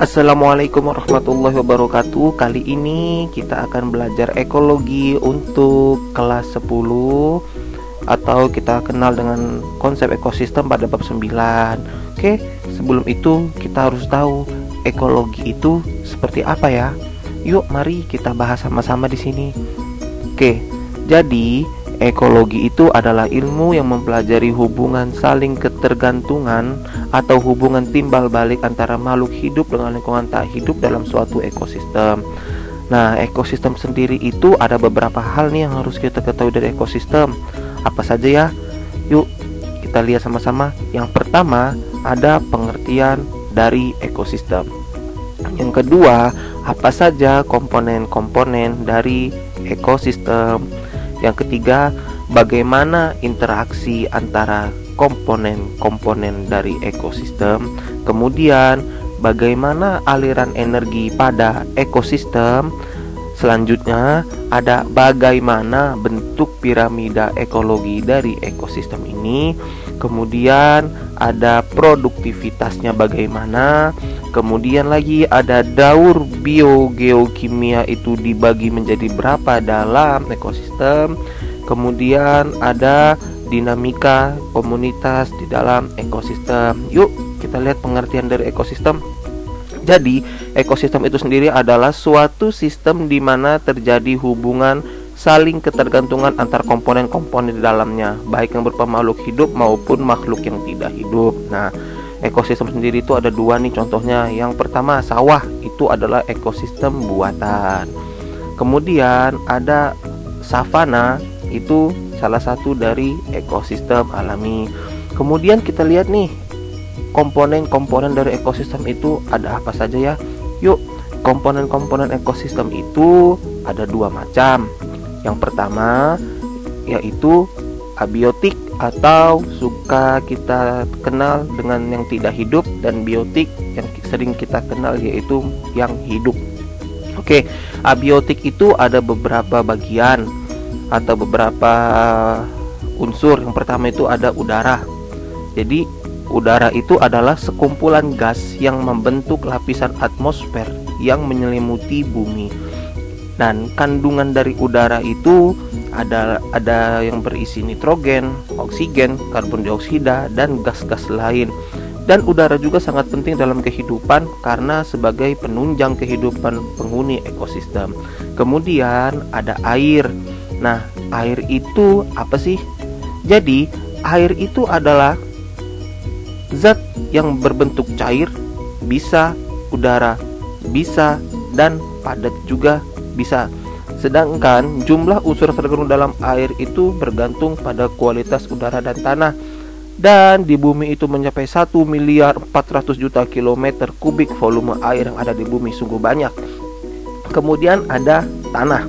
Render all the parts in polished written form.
Assalamualaikum warahmatullahi wabarakatuh. Kali ini kita akan belajar ekologi untuk kelas 10, atau kita kenal dengan konsep ekosistem pada bab 9. Oke, sebelum itu kita harus tahu ekologi itu seperti apa ya. Yuk, mari kita bahas sama-sama di sini. Oke, jadi ekologi itu adalah ilmu yang mempelajari hubungan saling ketergantungan atau hubungan timbal balik antara makhluk hidup dengan lingkungan tak hidup dalam suatu ekosistem. Nah, ekosistem sendiri itu ada beberapa hal nih yang harus kita ketahui dari ekosistem. Apa saja ya? Yuk, kita lihat sama-sama. Yang pertama, ada pengertian dari ekosistem. Yang kedua, apa saja komponen-komponen dari ekosistem. Yang ketiga, bagaimana interaksi antara komponen-komponen dari ekosistem. Kemudian, bagaimana aliran energi pada ekosistem. Selanjutnya, ada bagaimana bentuk piramida ekologi dari ekosistem ini. Kemudian, ada produktivitasnya bagaimana. Kemudian lagi ada daur biogeokimia itu dibagi menjadi berapa dalam ekosistem. Kemudian ada dinamika komunitas di dalam ekosistem. Yuk kita lihat pengertian dari ekosistem. Jadi ekosistem itu sendiri adalah suatu sistem di mana terjadi hubungan saling ketergantungan antar komponen-komponen di dalamnya, baik yang berupa makhluk hidup maupun makhluk yang tidak hidup. Nah, ekosistem sendiri itu ada dua nih contohnya. Yang pertama, sawah itu adalah ekosistem buatan. Kemudian ada savana, itu salah satu dari ekosistem alami. Kemudian kita lihat nih komponen-komponen dari ekosistem itu ada apa saja ya. Yuk, komponen-komponen ekosistem itu ada dua macam. Yang pertama yaitu abiotik atau suka kita kenal dengan yang tidak hidup, dan biotik yang sering kita kenal yaitu yang hidup. Oke, abiotik itu ada beberapa bagian atau beberapa unsur. Yang pertama itu ada udara. Jadi udara itu adalah sekumpulan gas yang membentuk lapisan atmosfer yang menyelimuti bumi. Dan kandungan dari udara itu ada yang berisi nitrogen, oksigen, karbon dioksida, dan gas-gas lain. Dan udara juga sangat penting dalam kehidupan karena sebagai penunjang kehidupan penghuni ekosistem. Kemudian ada air. Nah, air itu apa sih? Jadi, air itu adalah zat yang berbentuk cair, bisa udara, bisa, dan padat juga bisa. Sedangkan jumlah unsur terkandung dalam air itu bergantung pada kualitas udara dan tanah. Dan di bumi itu mencapai 1.400.000.000 kilometer kubik volume air yang ada di bumi, sungguh banyak. Kemudian ada tanah.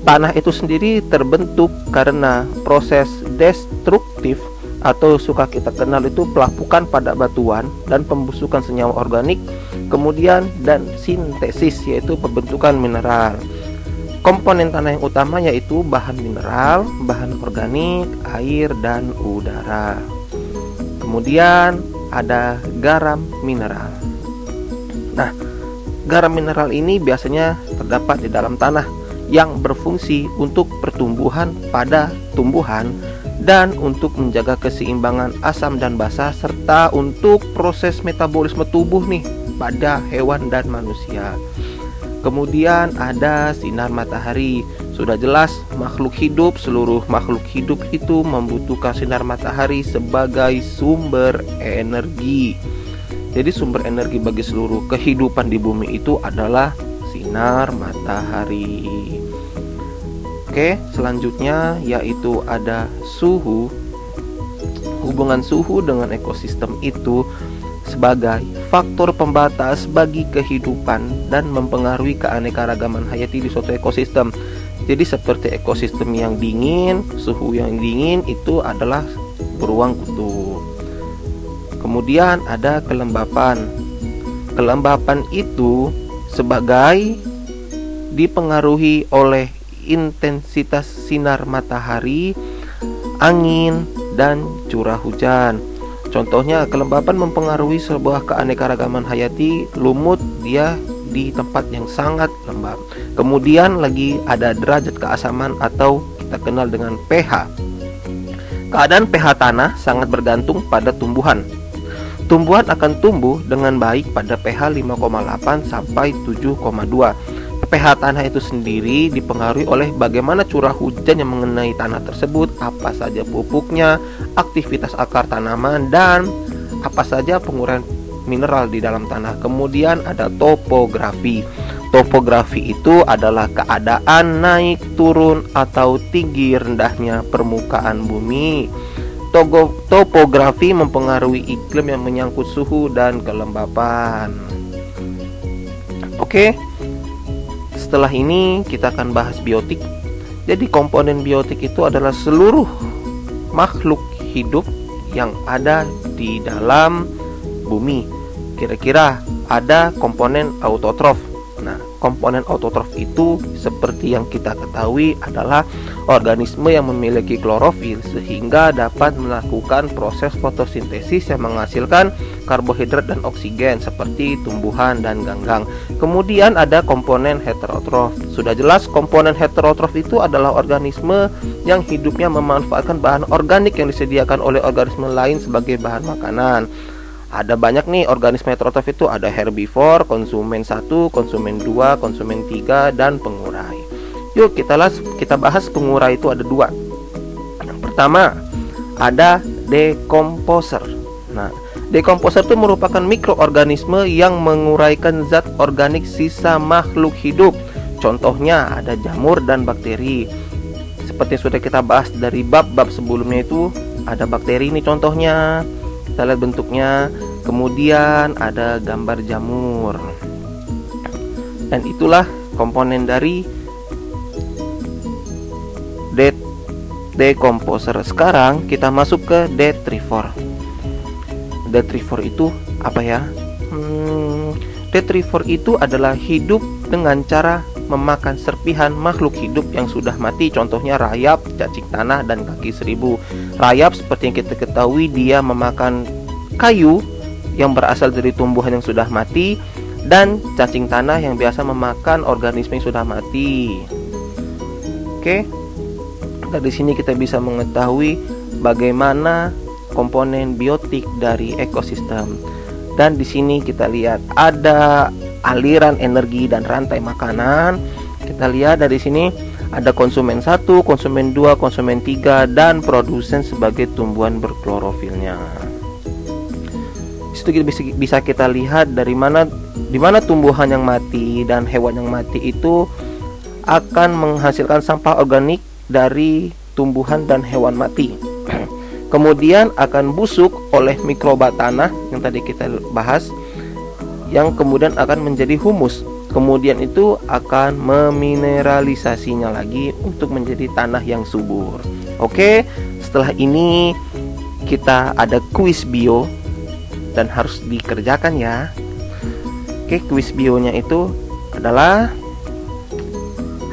Tanah itu sendiri terbentuk karena proses destruktif atau suka kita kenal itu pelapukan pada batuan dan pembusukan senyawa organik, kemudian dan sintesis yaitu pembentukan mineral. Komponen tanah yang utama yaitu bahan mineral, bahan organik, air, dan udara. Kemudian ada garam mineral. Nah, garam mineral ini biasanya terdapat di dalam tanah yang berfungsi untuk pertumbuhan pada tumbuhan dan untuk menjaga keseimbangan asam dan basa, serta untuk proses metabolisme tubuh nih pada hewan dan manusia. Kemudian ada sinar matahari. Sudah jelas makhluk hidup, seluruh makhluk hidup itu membutuhkan sinar matahari sebagai sumber energi. Jadi sumber energi bagi seluruh kehidupan di bumi itu adalah sinar matahari. Oke, selanjutnya yaitu ada suhu. Hubungan suhu dengan ekosistem itu sebagai faktor pembatas bagi kehidupan dan mempengaruhi keanekaragaman hayati di suatu ekosistem. Jadi seperti ekosistem yang dingin, suhu yang dingin itu adalah beruang kutub. Kemudian ada kelembapan. Kelembapan itu sebagai dipengaruhi oleh intensitas sinar matahari, angin, dan curah hujan. Contohnya, kelembapan mempengaruhi sebuah keanekaragaman hayati. Lumut dia di tempat yang sangat lembab. Kemudian lagi ada derajat keasaman atau kita kenal dengan pH. Keadaan pH tanah sangat bergantung pada tumbuhan. Tumbuhan akan tumbuh dengan baik pada pH 5,8 sampai 7,2. pH tanah itu sendiri dipengaruhi oleh bagaimana curah hujan yang mengenai tanah tersebut, apa saja pupuknya, aktivitas akar tanaman, dan apa saja penguraian mineral di dalam tanah. Kemudian ada topografi. Topografi itu adalah keadaan naik turun atau tinggi rendahnya permukaan bumi. Topografi mempengaruhi iklim yang menyangkut suhu dan kelembapan. Oke, setelah ini kita akan bahas biotik. Jadi komponen biotik itu adalah seluruh makhluk hidup yang ada di dalam bumi. Kira-kira ada komponen autotrof. Nah, komponen autotrof itu seperti yang kita ketahui adalah organisme yang memiliki klorofil sehingga dapat melakukan proses fotosintesis yang menghasilkan karbohidrat dan oksigen seperti tumbuhan dan ganggang. Kemudian ada komponen heterotrof. Sudah jelas komponen heterotrof itu adalah organisme yang hidupnya memanfaatkan bahan organik yang disediakan oleh organisme lain sebagai bahan makanan. Ada banyak nih organisme heterotrof itu, ada herbivore, konsumen 1, konsumen 2, konsumen 3, dan pengurai. Yuk kita bahas pengurai itu ada 2. Yang pertama ada decomposer. Nah, decomposer itu merupakan mikroorganisme yang menguraikan zat organik sisa makhluk hidup. Contohnya ada jamur dan bakteri. Seperti sudah kita bahas dari bab-bab sebelumnya itu, ada bakteri ini contohnya. Kita lihat bentuknya. Kemudian ada gambar jamur. Dan itulah komponen dari decomposer. Sekarang kita masuk ke detrivore. Detrivore itu apa ya? Detrivore itu adalah hidup dengan cara memakan serpihan makhluk hidup yang sudah mati. Contohnya rayap, cacing tanah, dan kaki seribu. Rayap seperti yang kita ketahui dia memakan kayu yang berasal dari tumbuhan yang sudah mati, dan cacing tanah yang biasa memakan organisme yang sudah mati. Oke. Dari sini kita bisa mengetahui bagaimana komponen biotik dari ekosistem. Dan di sini kita lihat ada aliran energi dan rantai makanan. Kita lihat dari sini ada konsumen 1, konsumen 2, konsumen 3, dan produsen sebagai tumbuhan berklorofilnya. Itu bisa kita lihat di mana tumbuhan yang mati dan hewan yang mati itu akan menghasilkan sampah organik dari tumbuhan dan hewan mati. Kemudian akan busuk oleh mikroba tanah yang tadi kita bahas, yang kemudian akan menjadi humus. Kemudian itu akan memineralisasinya lagi untuk menjadi tanah yang subur. Oke, setelah ini kita ada kuis bio dan harus dikerjakan ya. Oke, kuis bionya itu adalah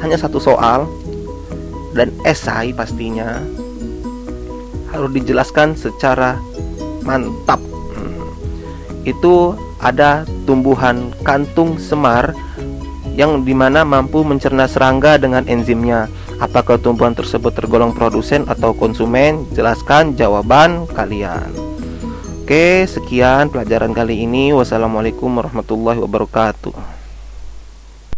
hanya 1 soal dan esai, pastinya harus dijelaskan secara mantap. Itu ada tumbuhan kantung semar yang dimana mampu mencerna serangga dengan enzimnya. Apakah tumbuhan tersebut tergolong produsen atau konsumen? Jelaskan jawaban kalian. Oke, sekian pelajaran kali ini. Wassalamualaikum warahmatullahi wabarakatuh.